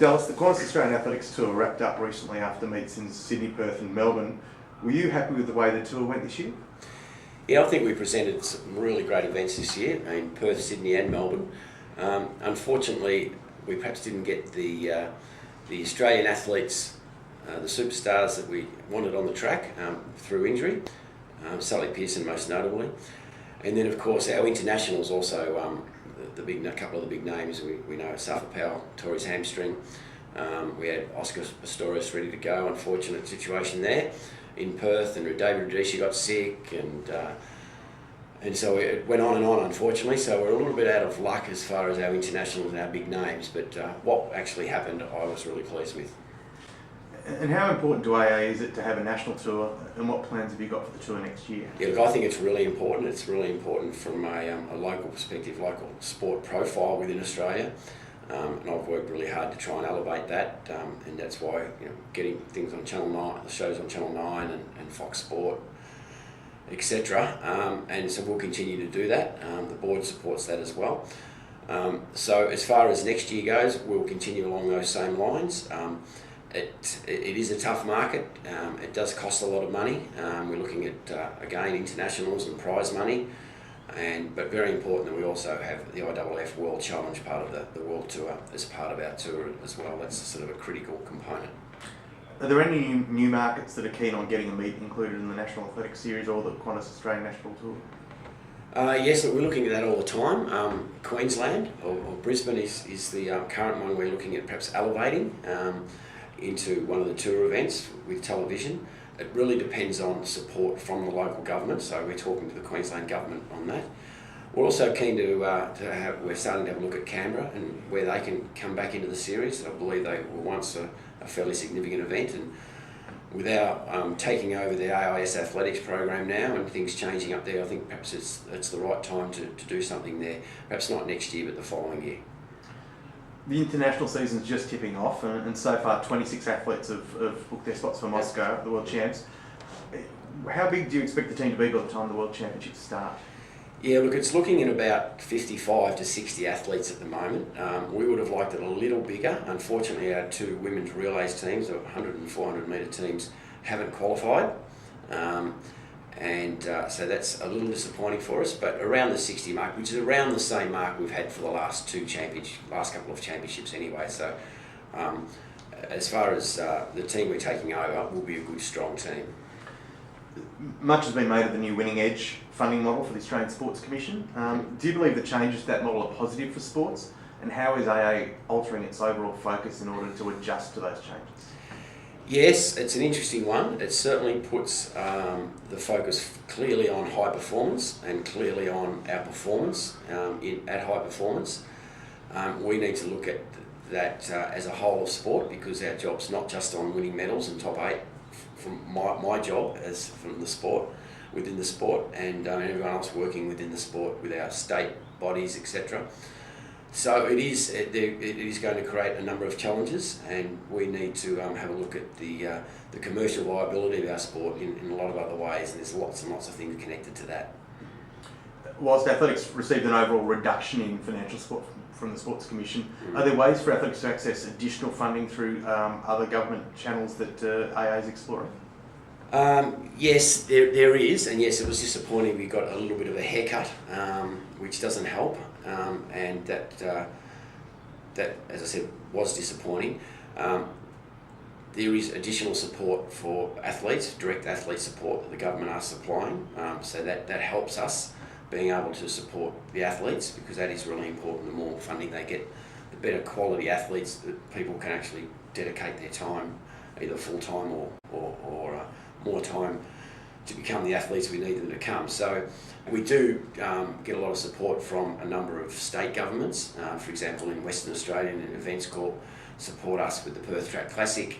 Dallas, the Qantas Australian Athletics Tour wrapped up recently after meets in Sydney, Perth and Melbourne. Were you happy with the way the tour went this year? Yeah, I think we presented some really great events this year in Perth, Sydney and Melbourne. Unfortunately, we perhaps didn't get the Australian athletes, the superstars that we wanted on the track through injury, Sally Pearson most notably. And then of course our internationals also, a couple of the big names we know, Safa Powell tore his hamstring. We had Oscar Pistorius ready to go, unfortunate situation there in Perth, and David Rudisha got sick, and so it went on and on, unfortunately. So we're a little bit out of luck as far as our internationals and our big names, but what actually happened I was really pleased with. And how important to Iaea is it to have a national tour, and what plans have you got for the tour next year? Yeah, look, I think it's really important. It's really important from a local perspective, local sport profile within Australia. And I've worked really hard to try and elevate that, and that's why getting things on Channel 9, the shows on Channel 9 and Fox Sport, etc. And so we'll continue to do that. The board supports that as well. So as far as next year goes, we'll continue along those same lines. It is a tough market. It does cost a lot of money. We're looking at, again, internationals and prize money. But very important that we also have the IAAF World Challenge part of the World Tour as part of our tour as well. That's sort of a critical component. Are there any new markets that are keen on getting a meet included in the National Athletics Series or the Qantas Australian National Tour? Yes, we're looking at that all the time. Queensland or Brisbane is the current one we're looking at perhaps elevating into one of the tour events with television. It really depends on support from the local government, so we're talking to the Queensland government on that. We're also keen we're starting to have a look at Canberra and where they can come back into the series. I believe they were once a fairly significant event, and with our taking over the AIS athletics program now and things changing up there, I think perhaps it's the right time to do something there. Perhaps not next year, but the following year. The international season's just tipping off, and so far 26 athletes have booked their spots for Moscow, the World Champs. How big do you expect the team to be by the time the World Championships start? Yeah, look, it's looking at about 55 to 60 athletes at the moment. We would have liked it a little bigger. Unfortunately, our two women's relays teams, the 100 and 400 metre teams, haven't qualified. So that's a little disappointing for us, but around the 60 mark, which is around the same mark we've had for the last couple of championships anyway. So as far as the team we're taking over, will be a good, strong team. Much has been made of the new Winning Edge funding model for the Australian Sports Commission. Do you believe the changes to that model are positive for sports, and how is Iaea altering its overall focus in order to adjust to those changes? Yes, it's an interesting one. It certainly puts the focus clearly on high performance and clearly on our performance at high performance. We need to look at that as a whole of sport, because our job's not just on winning medals and top 8 from my job as from the sport, within the sport, and everyone else working within the sport with our state bodies, etc. So it is going to create a number of challenges, and we need to have a look at the commercial viability of our sport in a lot of other ways, and there's lots and lots of things connected to that. Whilst athletics received an overall reduction in financial support from the Sports Commission, are there ways for athletics to access additional funding through other government channels that Iaea is exploring? Yes, there is, and yes, it was disappointing. We got a little bit of a haircut, which doesn't help, and that, as I said, was disappointing. There is additional support for athletes, direct athlete support that the government are supplying, so that helps us being able to support the athletes, because that is really important. The more funding they get, the better quality athletes that people can actually dedicate their time, either full-time or more time, to become the athletes we need them to become. So we do get a lot of support from a number of state governments. For example, in Western Australia, and Events Corp support us with the Perth Track Classic.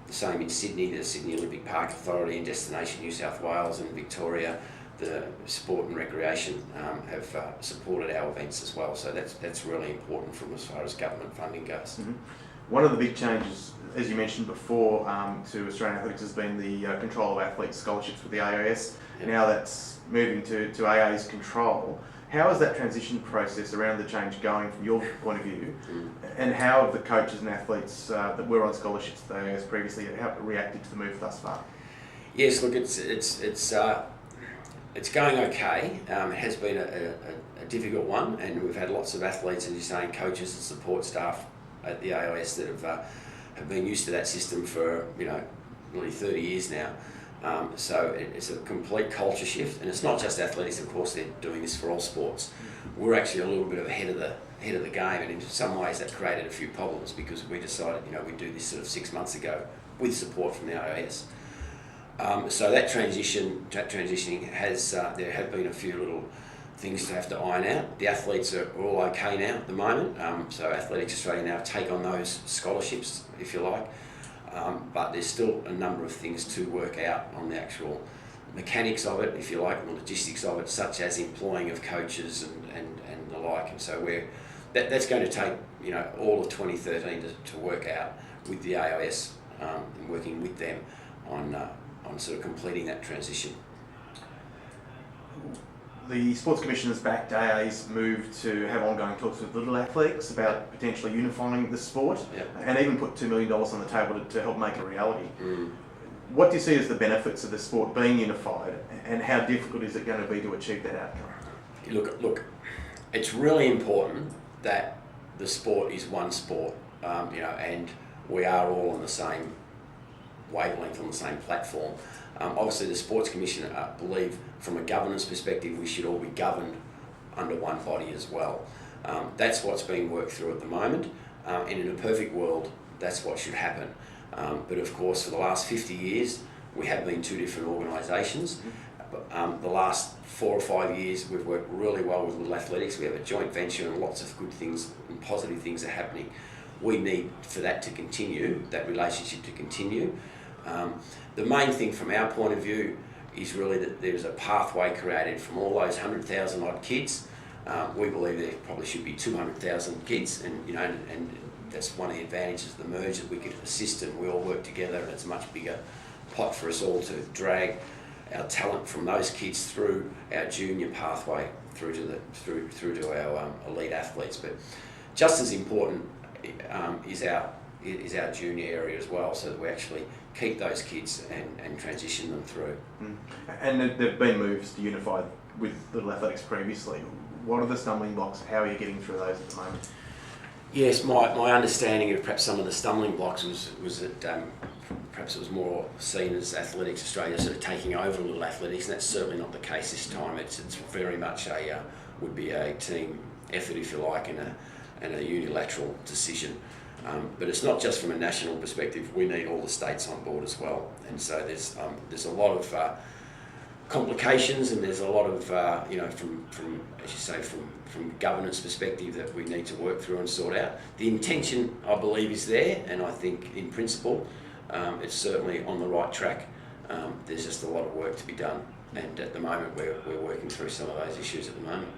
The same in Sydney, the Sydney Olympic Park Authority, and Destination New South Wales and Victoria, the Sport and Recreation have supported our events as well. So that's really important from as far as government funding goes. Mm-hmm. One of the big changes, as you mentioned before, to Australian athletics has been the control of athletes' scholarships with the AIS. Yep. Now that's moving to Iaea's control. How is that transition process around the change going from your point of view? And how have the coaches and athletes that were on scholarships as previously reacted to the move thus far? Yes, look, it's going okay. It has been a difficult one, and we've had lots of athletes, as you're saying, coaches and support staff at the AIS that have been used to that system for nearly 30 years now. So it's a complete culture shift, and it's not just athletics. Of course, they're doing this for all sports. We're actually a little bit ahead of the game, and in some ways that created a few problems because we decided we'd do this sort of 6 months ago with support from the AIS. So that transitioning has there have been a few little things to have to iron out. The athletes are all okay now at the moment. So Athletics Australia now take on those scholarships, if you like. But there's still a number of things to work out on the actual mechanics of it, if you like, and the logistics of it, such as employing of coaches and the like. And so that's going to take all of 2013 to work out with the AIS and working with them on sort of completing that transition. The Sports Commission has backed AA's move to have ongoing talks with Little Athletics about potentially unifying the sport, and even put $2 million on the table to help make it a reality. What do you see as the benefits of the sport being unified, and how difficult is it going to be to achieve that outcome? Look, it's really important that the sport is one sport, and we are all on the same wavelength, on the same platform. Obviously, the Sports Commission believe from a governance perspective we should all be governed under one body as well. That's what's being worked through at the moment, and in a perfect world that's what should happen. But of course, for the last 50 years we have been two different organisations. The last 4 or 5 years we've worked really well with Little Athletics. We have a joint venture and lots of good things and positive things are happening. We need for that to continue, that relationship to continue. The main thing from our point of view is really that there's a pathway created from all those 100,000 odd kids. We believe there probably should be 200,000 kids, and that's one of the advantages of the merge, that we could assist and we all work together, and it's a much bigger pot for us all to drag our talent from those kids through our junior pathway through to our elite athletes. But just as important is our junior area as well, so that we actually keep those kids and transition them through. And there have been moves to unify with Little Athletics previously. What are the stumbling blocks? How are you getting through those at the moment? Yes, my understanding of perhaps some of the stumbling blocks was that perhaps it was more seen as Athletics Australia sort of taking over Little Athletics, and that's certainly not the case this time. It's very much would be a team effort, if you like, and a unilateral decision. But it's not just from a national perspective. We need all the states on board as well, and so there's a lot of complications, and there's a lot of from as you say from governance perspective that we need to work through and sort out. The intention, I believe, is there, and I think in principle it's certainly on the right track. There's just a lot of work to be done, and at the moment we're working through some of those issues at the moment.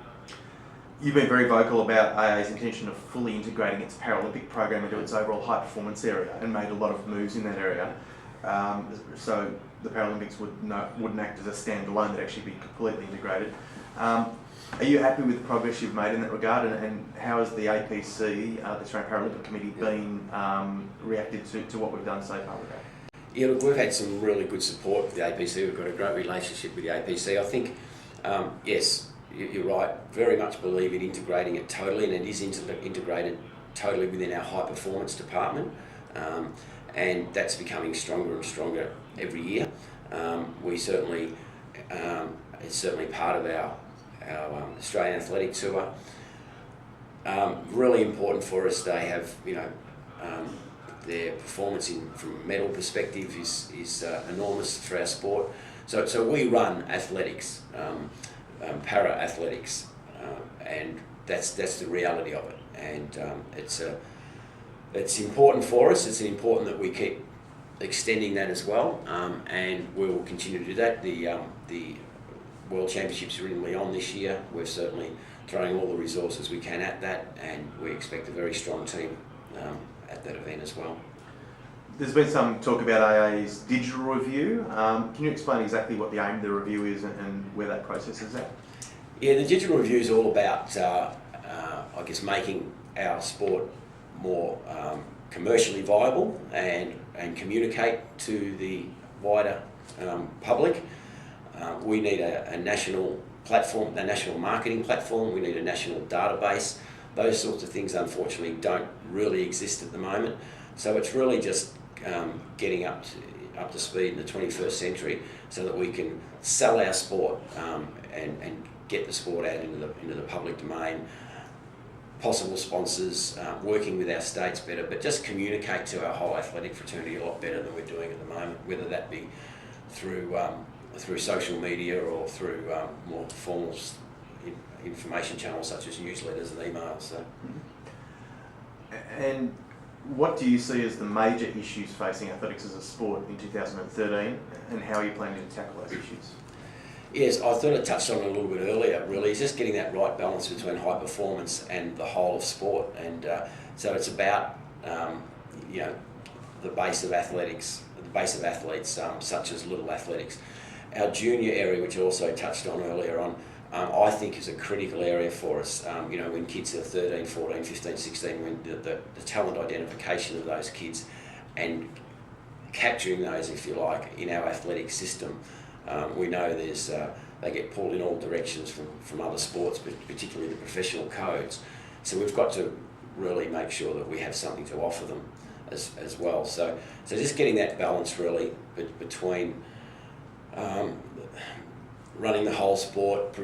You've been very vocal about AA's intention of fully integrating its Paralympic program into its overall high performance area, and made a lot of moves in that area. So the Paralympics wouldn't act as a standalone; they'd actually be completely integrated. Are you happy with the progress you've made in that regard, and how has the APC, the Australian Paralympic Committee, been reacted to what we've done so far with that? Yeah, look, we've had some really good support with the APC. We've got a great relationship with the APC. I think, yes, you're right, very much believe in integrating it totally, and it is integrated totally within our high performance department, and that's becoming stronger and stronger every year. We certainly, it's certainly part of our Australian Athletics Tour. Really important for us. They have, their performance from a medal perspective is enormous for our sport. So we run athletics. Para athletics, and that's the reality of it, and it's important for us. It's important that we keep extending that as well, and we will continue to do that. The World Championships are in Lyon this year. We're certainly throwing all the resources we can at that, and we expect a very strong team at that event as well. There's been some talk about AA's digital review. Can you explain exactly what the aim of the review is and where that process is at? Yeah, the digital review is all about, I guess, making our sport more commercially viable and communicate to the wider public. We need a national platform, a national marketing platform. We need a national database. Those sorts of things, unfortunately, don't really exist at the moment. So it's really just getting up to speed in the 21st century so that we can sell our sport and get the sport out into the public domain. Possible sponsors, working with our states better, but just communicate to our whole athletic fraternity a lot better than we're doing at the moment, whether that be through social media or through more formal information channels such as newsletters and emails. So. And what do you see as the major issues facing athletics as a sport in 2013, and how are you planning to tackle those issues? Yes, I thought I touched on it a little bit earlier. Really, it's just getting that right balance between high performance and the whole of sport, and so it's about the base of athletics, the base of athletes such as little athletics. Our junior area, which I also touched on earlier on, I think is a critical area for us. When kids are 13, 14, 15, 16, when the talent identification of those kids and capturing those, if you like, in our athletic system. We know they get pulled in all directions from other sports, but particularly the professional codes. So we've got to really make sure that we have something to offer them as well. So just getting that balance really between running the whole sport,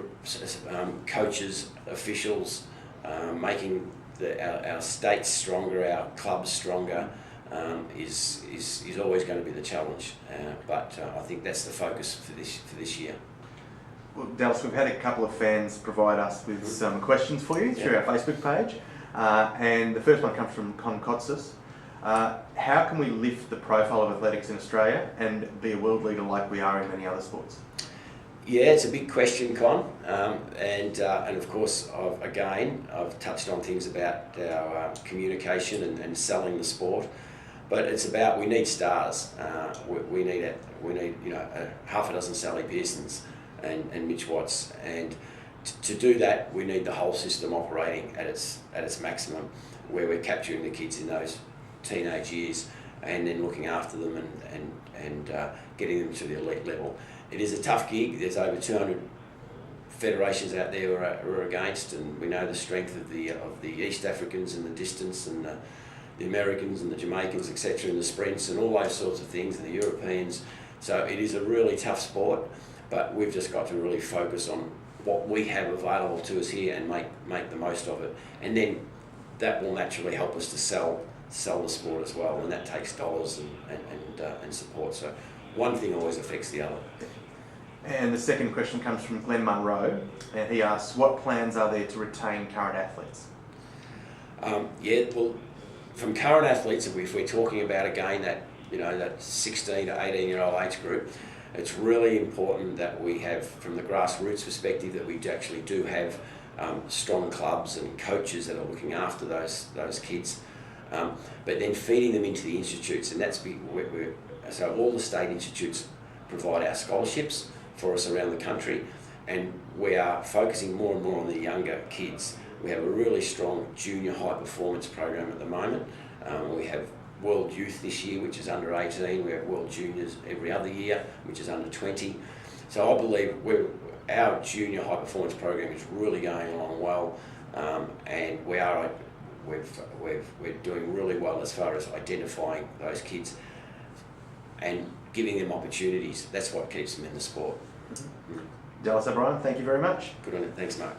coaches, officials, making our states stronger, our clubs stronger, is always going to be the challenge. But I think that's the focus for this year. Well, Dallas, we've had a couple of fans provide us with some questions for you through our Facebook page, and the first one comes from Qantas. How can we lift the profile of athletics in Australia and be a world leader like we are in many other sports? Yeah, it's a big question, Con, and of course, I've touched on things about our communication and selling the sport, but it's about we need stars. We need half a dozen Sally Pearsons and Mitch Watts, and to do that, we need the whole system operating at its maximum, where we're capturing the kids in those teenage years and then looking after them and getting them to the elite level. It is a tough gig. There's over 200 federations out there who are against, and we know the strength of the East Africans in the distance, and the Americans and the Jamaicans, etc., in the sprints and all those sorts of things, and the Europeans. So it is a really tough sport, but we've just got to really focus on what we have available to us here and make the most of it, and then that will naturally help us to sell the sport as well, and that takes dollars and support. So one thing always affects the other. And the second question comes from Glenn Munro, and he asks, what plans are there to retain current athletes? Well, from current athletes, if we're talking about again that 16 to 18-year-old age group, it's really important that we have, from the grassroots perspective, that we actually do have strong clubs and coaches that are looking after those kids, but then feeding them into the institutes, and so all the state institutes provide our scholarships for us around the country, and we are focusing more and more on the younger kids. We have a really strong junior high performance program at the moment. We have World Youth this year, which is under 18. We have World Juniors every other year, which is under 20. So I believe our junior high performance program is really going along well, and we're doing really well as far as identifying those kids and giving them opportunities. That's what keeps them in the sport. Dallas O'Brien, thank you very much. Good on it. Thanks, Mark.